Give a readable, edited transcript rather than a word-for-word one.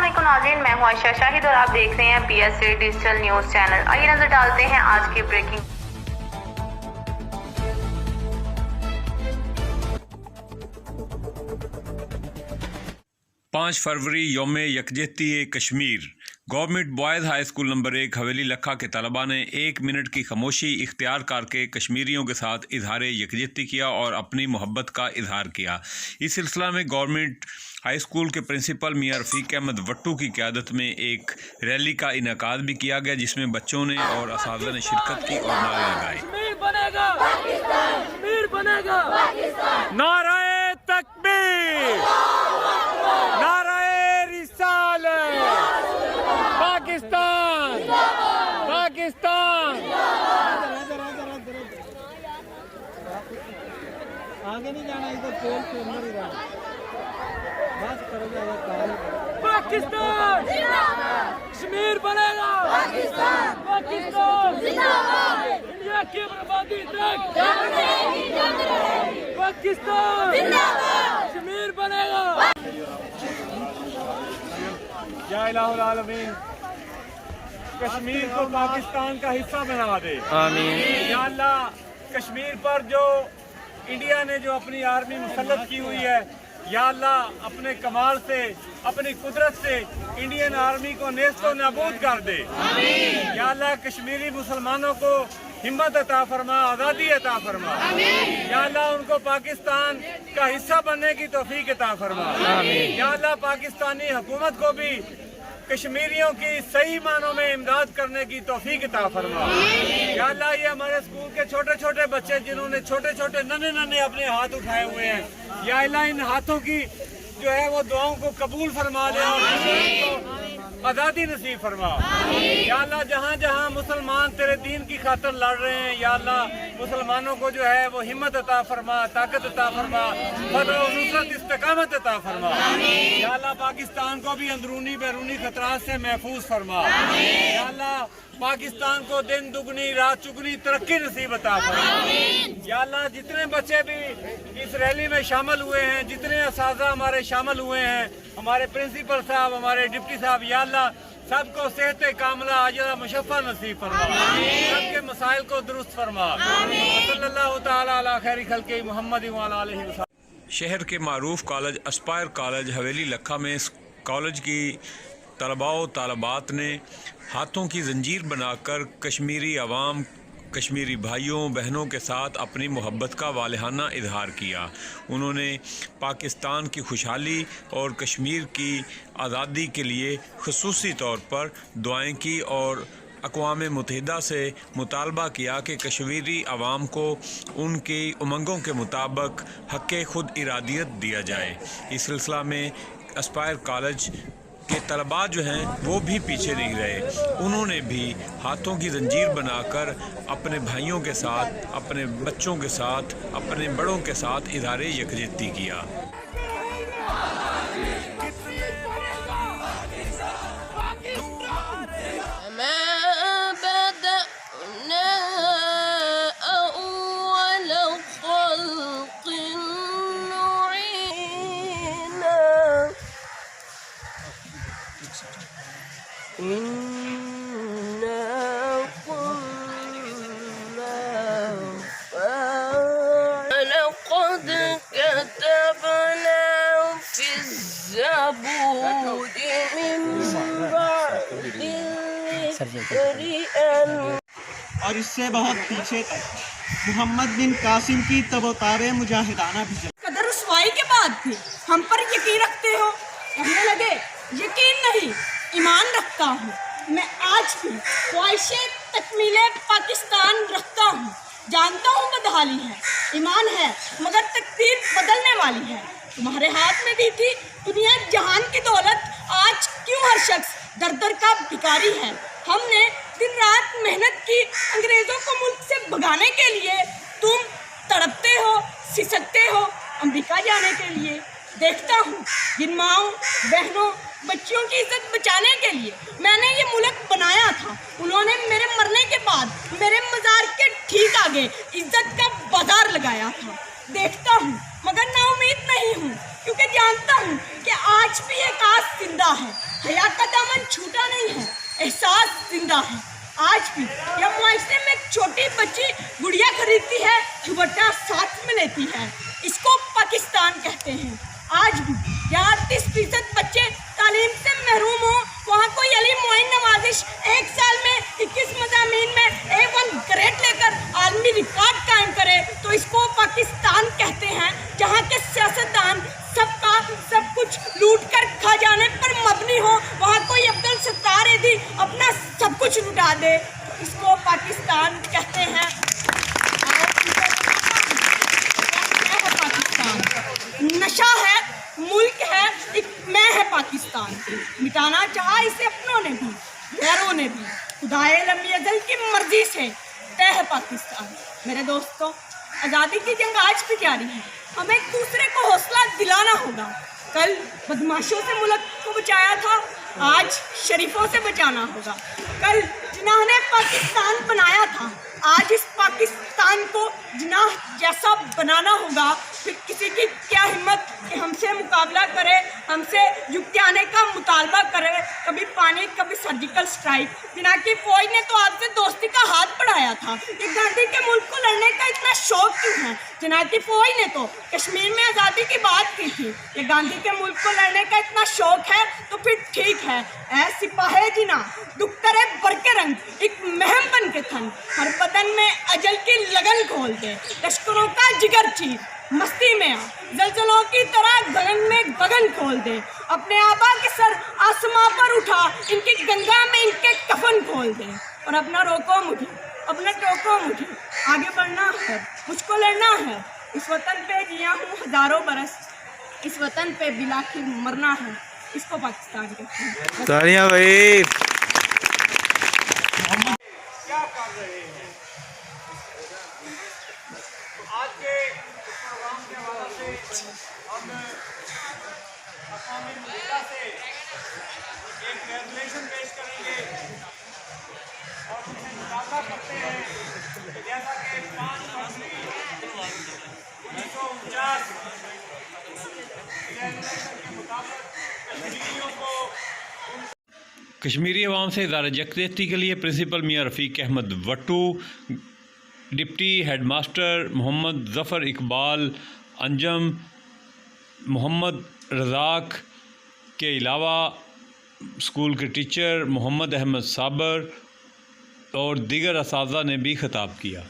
अस्सलामुअलैकुम नाज़रीन, मैं हूं आयशा शाहिद और आप देख रहे हैं PSA डिजिटल न्यूज़ चैनल। आइए नजर डालते हैं आज की ब्रेकिंग। 5 फरवरी यौम यकजहती Kashmir. Government boys high school number 1 Haveli लखा के तलबा ने 1 मिनट की खामोशी इख्तियार करके कश्मीरियों के साथ इजहार यकजहती किया और अपनी मोहब्बत का इजहार किया। इस सिलसिला में गवर्नमेंट हाई स्कूल के प्रिंसिपल मियां रफ़ीक अहमद वट्टू की क़यादत में एक रैली का इनेकाद भी किया गया, जिसमें बच्चों ने और असातिज़ा ने शिरकत की और नारे लगाए। कश्मीर बनेगा पाकिस्तान, कश्मीर बनेगा पाकिस्तान, नारे तकबीर, नारे रिसालत, पाकिस्तान पाकिस्तान। आगे नहीं जाना, इधर पोल के अंदर ही रहना। बस करोगे पाकिस्तान कश्मीर बनेगा पाकिस्तान, पाकिस्तान इंडिया की बर्बादी तक पाकिस्तान कश्मीर बनेगा। या इलाहुल आलमीन, कश्मीर को पाकिस्तान का हिस्सा बना दे, आमीन। या अल्लाह, कश्मीर पर जो इंडिया ने जो अपनी आर्मी मुसल्लत की हुई है, या अल्लाह अपने कमाल से, अपनी कुदरत से इंडियन आर्मी को नेस्त व नाबूद कर दे। या अल्लाह, कश्मीरी मुसलमानों को हिम्मत अता फरमा, आज़ादी अता फरमा। या अल्लाह, उनको पाकिस्तान का हिस्सा बनने की तौफीक अता फरमा। या अल्लाह, पाकिस्तानी हुकूमत को भी कश्मीरियों की सही मानों में इमदाद करने की तौफीक अता फरमा। या अल्लाह, ये हमारे स्कूल के छोटे छोटे बच्चे जिन्होंने छोटे छोटे नन्हे अपने हाथ उठाए हुए हैं, या अल्लाह इन हाथों की जो है वो दुआओं को कबूल फरमा ले और आज़ादी नसीब फरमा। या अल्लाह, जहाँ जहाँ मुसलमान तेरे दीन की खातिर लड़ रहे हैं, या अल्लाह मुसलमानों को जो है वो हिम्मत अता फरमा, ताकत अता फरमा, फतह और नुसरत इस्तिकामत अता फरमा। या अल्लाह, पाकिस्तान को भी अंदरूनी बैरूनी खतरात से महफूज फरमा। या अल्लाह, पाकिस्तान को दिन दुगनी रात चुगनी तरक्की नसीब अता फरमा। या अल्लाह, जितने बच्चे भी इस रैली में शामिल हुए हैं, जितने असातिज़ा हमारे शामिल हुए हैं, हमारे प्रिंसिपल साहब, हमारे डिप्टी साहब, या अल्लाह सबको सेहत कामला आजिला मुशफ़्फ़ा नसीब फरमा, सबके मसाइल को दुरुस्त फरमा। सल्लल्लाहु तआला अला खैरि खल्क़ि मुहम्मद व अला आलिहि वसल्लम। शहर के मारूफ कॉलेज अस्पायर कॉलेज हवेली लखा में कॉलेज की तलबा व तालबात ने हाथों की जंजीर बनाकर कश्मीरी अवाम, कश्मीरी भाइयों बहनों के साथ अपनी मोहब्बत का वालिहाना इजहार किया। उन्होंने पाकिस्तान की खुशहाली और कश्मीर की आज़ादी के लिए ख़ुसूसी तौर पर दुआएं की और अक़वाम मुत्तहिदा से मुतालबा किया कि कश्मीरी अवाम को उनकी उमंगों के मुताबिक हक़ खुद इरादियत दिया जाए। इस सिलसिला में अस्पायर कॉलेज के तलबा जो हैं वो भी पीछे नहीं रहे। उन्होंने भी हाथों की जंजीर बनाकर अपने भाइयों के साथ, अपने बच्चों के साथ, अपने बड़ों के साथ इजहार यकजहती किया। और इससे बहुत पीछे तक मोहम्मद बिन कासिम की तबोतारे मुजाहिदाना भी कदर रुसवाई के बाद भी हम पर यकीन रखते हो। कहने लगे यकीन नहीं, ईमान रखता हूँ। मैं आज भी ख्वाहिशे तकमीले पाकिस्तान रखता हूँ। जानता हूँ बदहाली है, ईमान है, मगर तकदीर बदलने वाली है। तुम्हारे हाथ में दी थी दुनिया जहान की दौलत, आज क्यों हर शख्स दर दर का भिखारी है। हमने दिन रात मेहनत की अंग्रेज़ों को मुल्क से भगाने के लिए, तुम तड़पते हो, सिसकते हो अमेरिका जाने के लिए। देखता हूँ जिन माँओं, बहनों, बच्चियों की इज्जत बचाने के लिए मैंने ये मुल्क बनाया था, उन्होंने मेरे मरने के बाद मेरे मज़ार के ठीक आगे इज्जत का बाजार लगाया था। देखता हूँ मगर नाउमीद नहीं हूँ, क्योंकि जानता हूँ कि आज भी एक आस जिंदा है। हया का दामन छूटा नहीं है, एहसास जिंदा है आज भी। या मुआशरे में एक छोटी बच्ची गुड़िया खरीदती है, दुपट्टा साथ में लेती है, इसको पाकिस्तान कहते हैं। आज भी जहाँ 30% बच्चे तालीम से महरूम हो, वहाँ कोई अली मोइन नवाजिश एक साल में 21 मज़ामीन में A1 ग्रेड लेकर आलमी रिकॉर्ड कायम करे, तो इसको पाकिस्तान कहते हैं। जहाँ के सियासतदान सबका सब कुछ लूट कर खा जाने पर मबनी हो, वहाँ कोई अब्दुल सत्तार ऐधी अपना सब कुछ लुटा दे, तो इसको पाकिस्तान कहते हैं। नशा है, मुल्क है, एक मैं है पाकिस्तान। मिटाना चाहा इसे अपनों ने भी, गैरों ने भी, खुदाए लम्बी अजल की मर्जी से तय है पाकिस्तान। मेरे दोस्तों, आज़ादी की जंग आज भी जारी है, हमें एक दूसरे को हौसला दिलाना होगा। कल बदमाशों से मुल्क को बचाया था, आज शरीफों से बचाना होगा। कल जिन्होंने पाकिस्तान बनाया था, आज इस पाकिस्तान को जिनाह जैसा बनाना होगा। फिर किसी की क्या हिम्मत कि हमसे मुकाबला करे, हमसे युक्तियाने का मुतालबा करे, कभी पानी कभी सर्जिकल स्ट्राइक। बिना की फौज ने तो आपसे दोस्ती का हाथ बढ़ाया था। ये गांधी के मुल्क को लड़ने का इतना शौक क्यों है? जनाती फौज ने तो कश्मीर में आज़ादी की बात की थी। ये गांधी के मुल्क को लड़ने का इतना शौक है तो फिर ठीक है। ऐ सिपाही जिना दुख करे बरके रंग, एक महम बन के थन, हर बदन में अजल की लगन खोल दे, लश्करों का जिगर चीर, मस्ती में आ, जलजलों की तरह गगन में गगन खोल दे, अपने आबा के सर आसमां पर उठा, इनकी गंगा में इनके कफन खोल दे। और अपना रोको मुझे, अपना टोको मुझे, आगे बढ़ना है, मुझको लड़ना है। इस वतन पे जिया हूँ हजारों बरस, इस वतन पे बिलाखिर मरना है, इसको पाकिस्तान कहते हैं। तालियां भाई। क्या कर रहे हैं? आज के प्रोग्राम के हवाले से हम अक़वामी मुत्तहिदा से एक रेजोल्यूशन पेश करेंगे और उनसे मुतालबा करते हैं कि जैसा कि 5 फरवरी 1949 रेजोल्यूशन के मुताबिक कश्मीरियों को कश्मीरी अवाम से इदारा यकजहती के लिए प्रिंसिपल मियाँ रफ़ीक अहमद वट्टू, डिप्टी हेडमास्टर मोहम्मद ज़फ़र इकबाल अंजम, मोहम्मद रज़ाक के अलावा स्कूल के टीचर मोहम्मद अहमद साबर और दीगर असातिज़ा ने भी खिताब किया।